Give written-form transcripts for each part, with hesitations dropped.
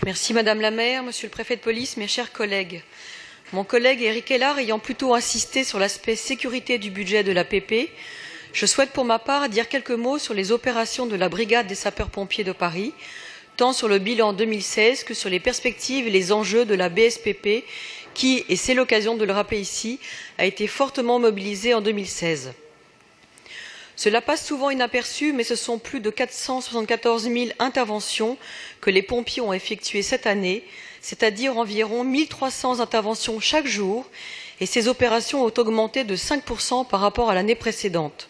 Merci Madame la maire, Monsieur le préfet de police, mes chers collègues. Mon collègue Éric Hellard ayant plutôt insisté sur l'aspect sécurité du budget de l'APP, je souhaite pour ma part dire quelques mots sur les opérations de la brigade des sapeurs-pompiers de Paris, tant sur le bilan 2016 que sur les perspectives et les enjeux de la BSPP qui, et c'est l'occasion de le rappeler ici, a été fortement mobilisée en 2016. Cela passe souvent inaperçu, mais ce sont plus de 474 000 interventions que les pompiers ont effectuées cette année, c'est-à-dire environ 1 300 interventions chaque jour, et ces opérations ont augmenté de 5% par rapport à l'année précédente.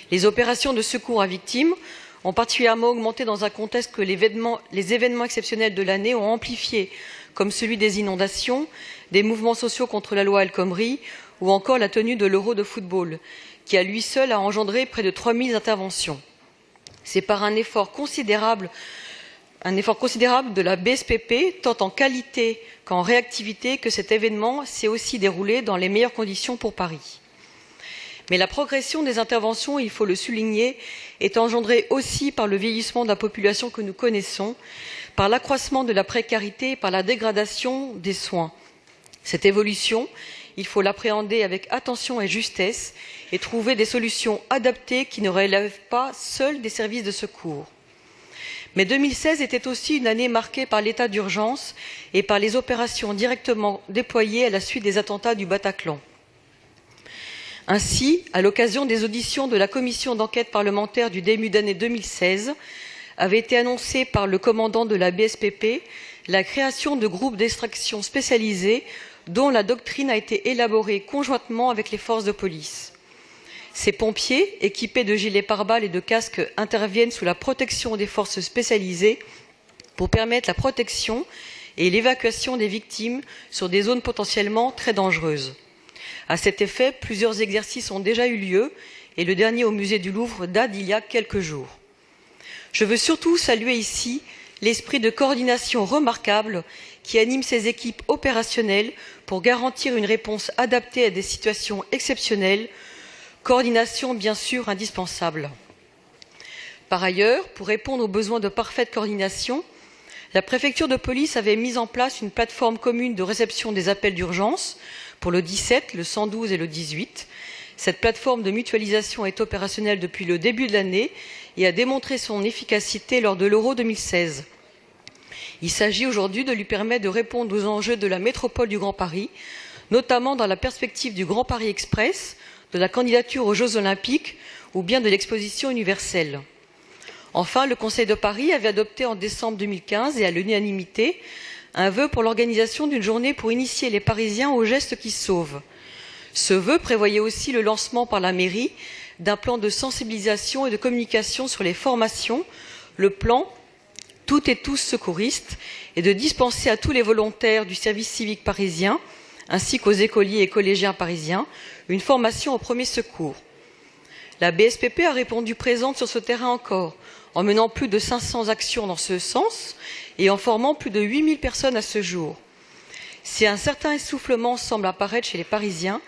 Les opérations de secours à victimes ont particulièrement augmenté dans un contexte que les événements exceptionnels de l'année ont amplifié, comme celui des inondations, des mouvements sociaux contre la loi El Khomri ou encore la tenue de l'Euro de football, qui à lui seul a engendré près de 3 000 interventions. C'est par un effort considérable de la BSPP, tant en qualité qu'en réactivité, que cet événement s'est aussi déroulé dans les meilleures conditions pour Paris. Mais la progression des interventions, il faut le souligner, est engendrée aussi par le vieillissement de la population que nous connaissons, par l'accroissement de la précarité et par la dégradation des soins. Cette évolution, il faut l'appréhender avec attention et justesse et trouver des solutions adaptées qui ne relèvent pas seules des services de secours. Mais 2016 était aussi une année marquée par l'état d'urgence et par les opérations directement déployées à la suite des attentats du Bataclan. Ainsi, à l'occasion des auditions de la commission d'enquête parlementaire du début d'année 2016, avait été annoncée par le commandant de la BSPP la création de groupes d'extraction spécialisés dont la doctrine a été élaborée conjointement avec les forces de police. Ces pompiers, équipés de gilets pare-balles et de casques, interviennent sous la protection des forces spécialisées pour permettre la protection et l'évacuation des victimes sur des zones potentiellement très dangereuses. À cet effet, plusieurs exercices ont déjà eu lieu et le dernier au musée du Louvre date d'il y a quelques jours. Je veux surtout saluer ici l'esprit de coordination remarquable qui anime ces équipes opérationnelles pour garantir une réponse adaptée à des situations exceptionnelles, coordination bien sûr indispensable. Par ailleurs, pour répondre aux besoins de parfaite coordination, la préfecture de police avait mis en place une plateforme commune de réception des appels d'urgence pour le 17, le 112 et le 18. Cette plateforme de mutualisation est opérationnelle depuis le début de l'année et a démontré son efficacité lors de l'Euro 2016. Il s'agit aujourd'hui de lui permettre de répondre aux enjeux de la métropole du Grand Paris, notamment dans la perspective du Grand Paris Express, de la candidature aux Jeux Olympiques ou bien de l'exposition universelle. Enfin, le Conseil de Paris avait adopté en décembre 2015 et à l'unanimité un vœu pour l'organisation d'une journée pour initier les Parisiens aux gestes qui sauvent. Ce vœu prévoyait aussi le lancement par la mairie d'un plan de sensibilisation et de communication sur les formations, le plan Toutes et tous secouristes, et de dispenser à tous les volontaires du service civique parisien, ainsi qu'aux écoliers et collégiens parisiens, une formation aux premiers secours. La BSPP a répondu présente sur ce terrain encore, en menant plus de 500 actions dans ce sens et en formant plus de 8 000 personnes à ce jour. Si un certain essoufflement semble apparaître chez les Parisiens,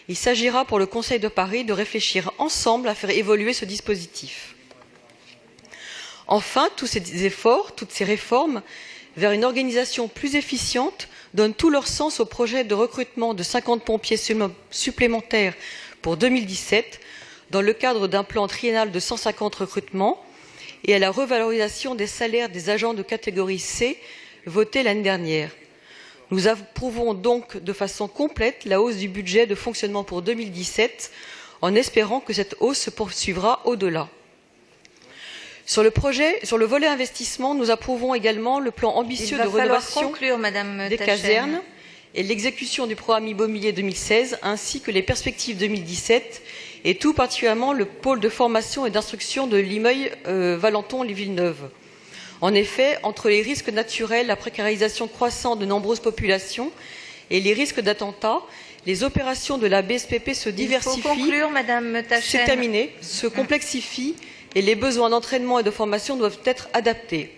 il s'agira pour le Conseil de Paris de réfléchir ensemble à faire évoluer ce dispositif. Enfin, tous ces efforts, toutes ces réformes vers une organisation plus efficiente donnent tout leur sens au projet de recrutement de 50 pompiers supplémentaires pour 2017 dans le cadre d'un plan triennal de 150 recrutements et à la revalorisation des salaires des agents de catégorie C votés l'année dernière. Nous approuvons donc de façon complète la hausse du budget de fonctionnement pour 2017 en espérant que cette hausse se poursuivra au-delà. Sur le volet investissement, nous approuvons également le plan ambitieux de rénovation des casernes et l'exécution du programme immobilier 2016 ainsi que les perspectives 2017 et tout particulièrement le pôle de formation et d'instruction de Limeuil, Valenton et Villeneuve. En effet, entre les risques naturels, la précarisation croissante de nombreuses populations et les risques d'attentats, les opérations de la BSPP se diversifient, c'est terminé, se complexifient et les besoins d'entraînement et de formation doivent être adaptés.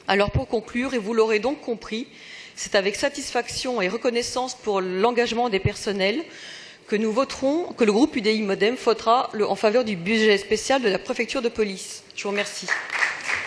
Alors pour conclure, et vous l'aurez donc compris, c'est avec satisfaction et reconnaissance pour l'engagement des personnels que nous voterons, que le groupe UDI Modem votera en faveur du budget spécial de la préfecture de police. Je vous remercie.